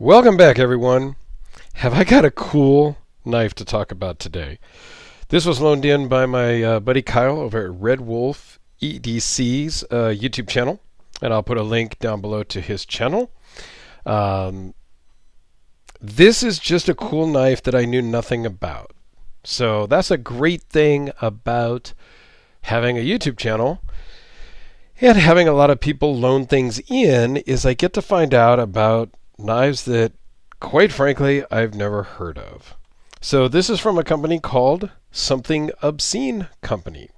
Welcome back, everyone. Have I got a cool knife to talk about today? This was loaned in by my buddy Kyle over at Red Wolf EDC's YouTube channel, and I'll put a link down below to his channel. Um, this is just a cool knife that I knew nothing about. So that's a great thing about having a YouTube channel and having a lot of people loan things in is I get to find out about knives that, quite frankly, I've never heard of. So this is from a company called Something Obscene Company.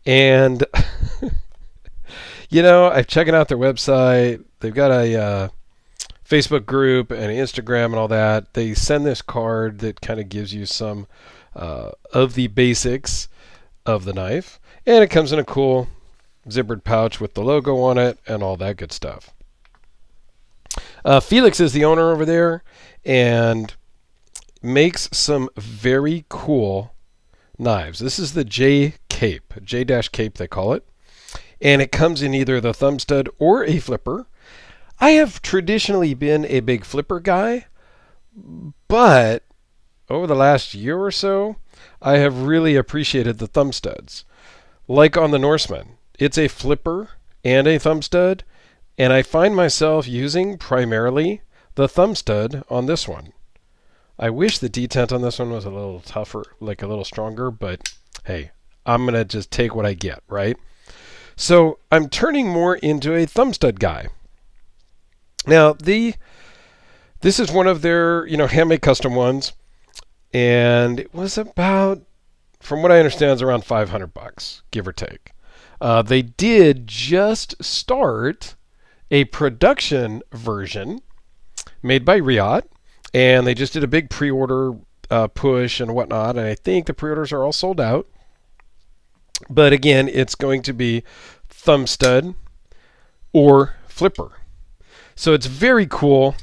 And, I'm checking out their website. They've got a Facebook group and Instagram and all that. They send this card that kind of gives you some of the basics of the knife. And it comes in a cool zippered pouch with the logo on it and all that good stuff. Felix is the owner over there and makes some very cool knives. This is the J-Cape, J-Cape they call it. And it comes in either the thumb stud or a flipper. I have traditionally been a big flipper guy, but over the last year or so, I have really appreciated the thumb studs. Like on the Norseman, it's a flipper and a thumb stud, and I find myself using primarily the thumb stud on this one. I wish the detent on this one was a little tougher, like a little stronger, but hey, I'm going to just take what I get, right? So I'm turning more into a thumb stud guy. Now, this is one of their, handmade custom ones, and it was about, from what I understand, it's around $500, give or take. They did just start a production version made by Riot, and they just did a big pre-order push and whatnot, and I think the pre-orders are all sold out. But again, it's going to be thumb stud or flipper. So it's very cool,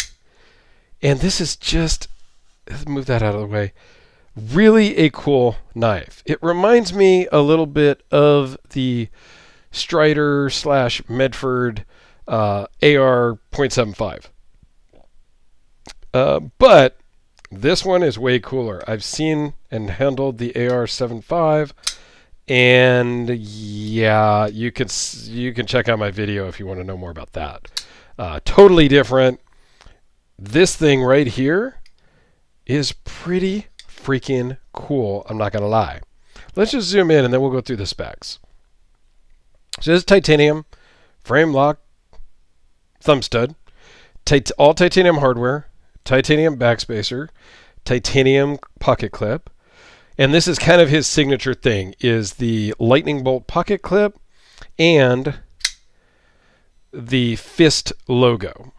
and this is just, let's move that out of the way, really a cool knife. It reminds me a little bit of the Strider / Medford AR .75. But this one is way cooler. I've seen and handled the AR 75, and yeah, you can check out my video if you want to know more about that. Totally different. This thing right here is pretty freaking cool. I'm not going to lie. Let's just zoom in and then we'll go through the specs. So this is titanium, frame lock, thumb stud, all titanium hardware, titanium backspacer, titanium pocket clip, and this is kind of his signature thing, is the lightning bolt pocket clip and the fist logo,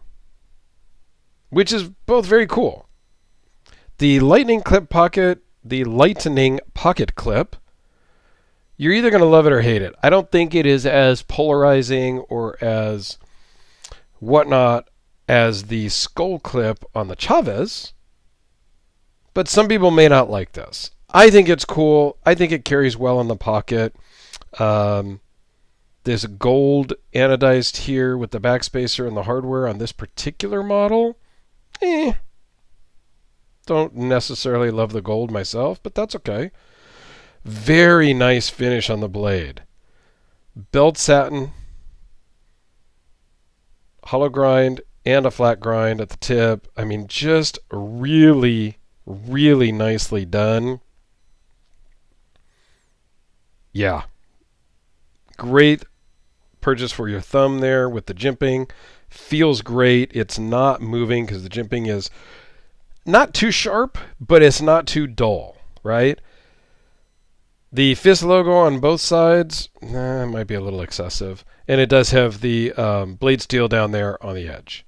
which is both very cool. The lightning pocket clip, you're either going to love it or hate it. I don't think it is as polarizing or as whatnot as the skull clip on the Chavez, but some people may not like this. I think it's cool. I think it carries well in the pocket. There's gold anodized here with the backspacer and the hardware on this particular model. Don't necessarily love the gold myself, but that's okay. Very nice finish on the blade. Belt satin, hollow grind, and a flat grind at the tip. I mean, just really, really nicely done. Yeah. Great purchase for your thumb there with the jimping. Feels great. It's not moving because the jimping is not too sharp, but it's not too dull, right? The fist logo on both sides, might be a little excessive. And it does have the blade steel down there on the edge.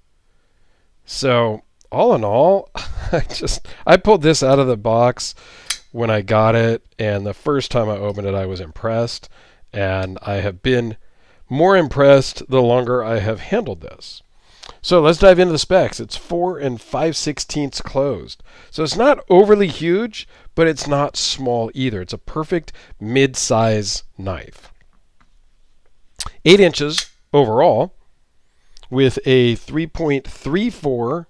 So, all in all, I pulled this out of the box when I got it, and the first time I opened it, I was impressed. And I have been more impressed the longer I have handled this. So let's dive into the specs. It's 4 5/16 closed. So it's not overly huge, but it's not small either. It's a perfect mid-size knife. 8 inches overall with a 3.34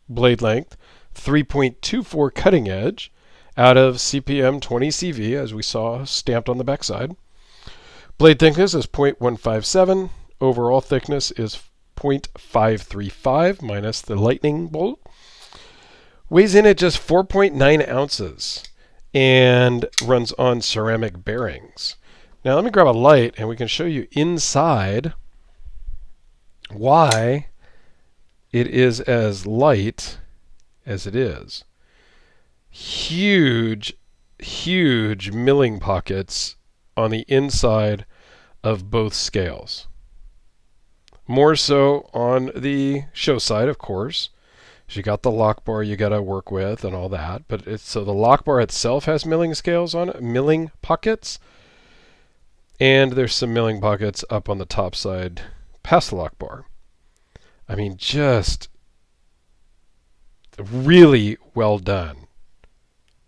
blade length, 3.24 cutting edge out of CPM 20CV, as we saw stamped on the backside. Blade thickness is 0.157. Overall thickness is 0.535 minus the lightning bolt. Weighs in at just 4.9 ounces and runs on ceramic bearings. Now let me grab a light and we can show you inside why it is as light as it is. Huge, huge milling pockets on the inside of both scales. More so on the show side, of course. You got the lock bar you got to work with and all that, but so the lock bar itself has milling scales on it, milling pockets, and there's some milling pockets up on the top side past the lock bar. I mean, just really well done,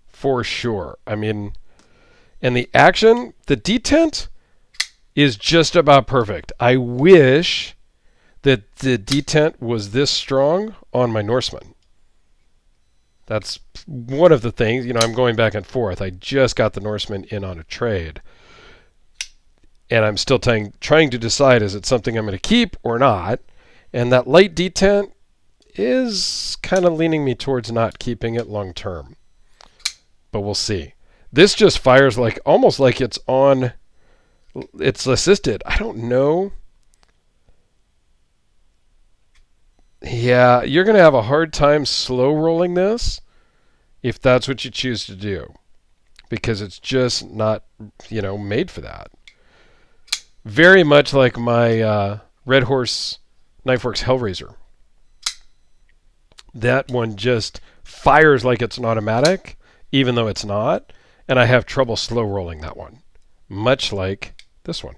for sure. I mean, and the action, the detent is just about perfect. I wish that the detent was this strong on my Norseman. That's one of the things, I'm going back and forth. I just got the Norseman in on a trade. And I'm still trying to decide, is it something I'm going to keep or not? And that light detent is kind of leaning me towards not keeping it long term. But we'll see. This just fires like almost like it's assisted. I don't know. Yeah, you're going to have a hard time slow rolling this if that's what you choose to do, because it's just not, made for that. Very much like my Red Horse Knifeworks Hellraiser. That one just fires like it's an automatic, even though it's not, and I have trouble slow rolling that one, much like this one.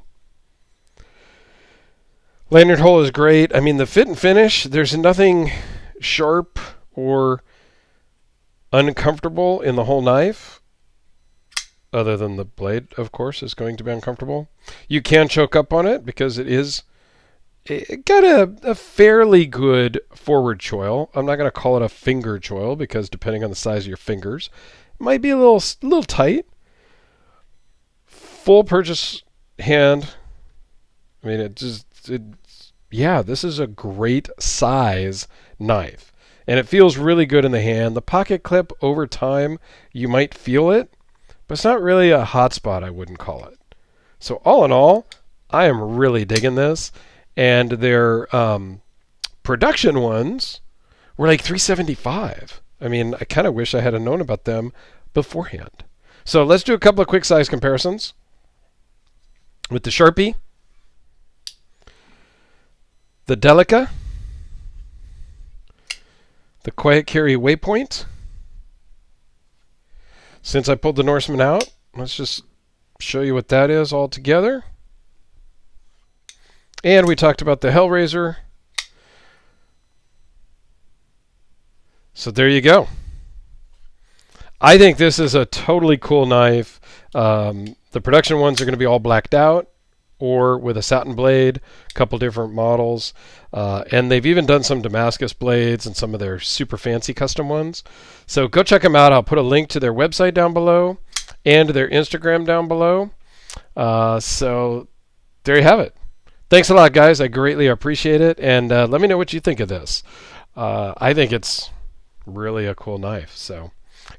Lanyard hole is great. I mean, the fit and finish, there's nothing sharp or uncomfortable in the whole knife, other than the blade, of course, is going to be uncomfortable. You can choke up on it because it got a fairly good forward choil. I'm not going to call it a finger choil because depending on the size of your fingers, it might be a little tight. Full purchase hand. I mean, this is a great size knife. And it feels really good in the hand. The pocket clip, over time, you might feel it, but it's not really a hot spot, I wouldn't call it. So all in all, I am really digging this. And their production ones were like $375. I mean, I kind of wish I had known about them beforehand. So let's do a couple of quick size comparisons. With the Sharpie, the Delica, the Quiet Carry Waypoint. Since I pulled the Norseman out, let's just show you what that is all together. And we talked about the Hellraiser. So there you go. I think this is a totally cool knife. The production ones are going to be all blacked out or with a satin blade, a couple different models. And they've even done some Damascus blades and some of their super fancy custom ones. So go check them out. I'll put a link to their website down below and their Instagram down below. So there you have it. Thanks a lot, guys. I greatly appreciate it. And let me know what you think of this. I think it's really a cool knife. So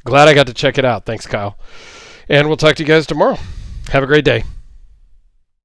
glad I got to check it out. Thanks, Kyle. And we'll talk to you guys tomorrow. Have a great day.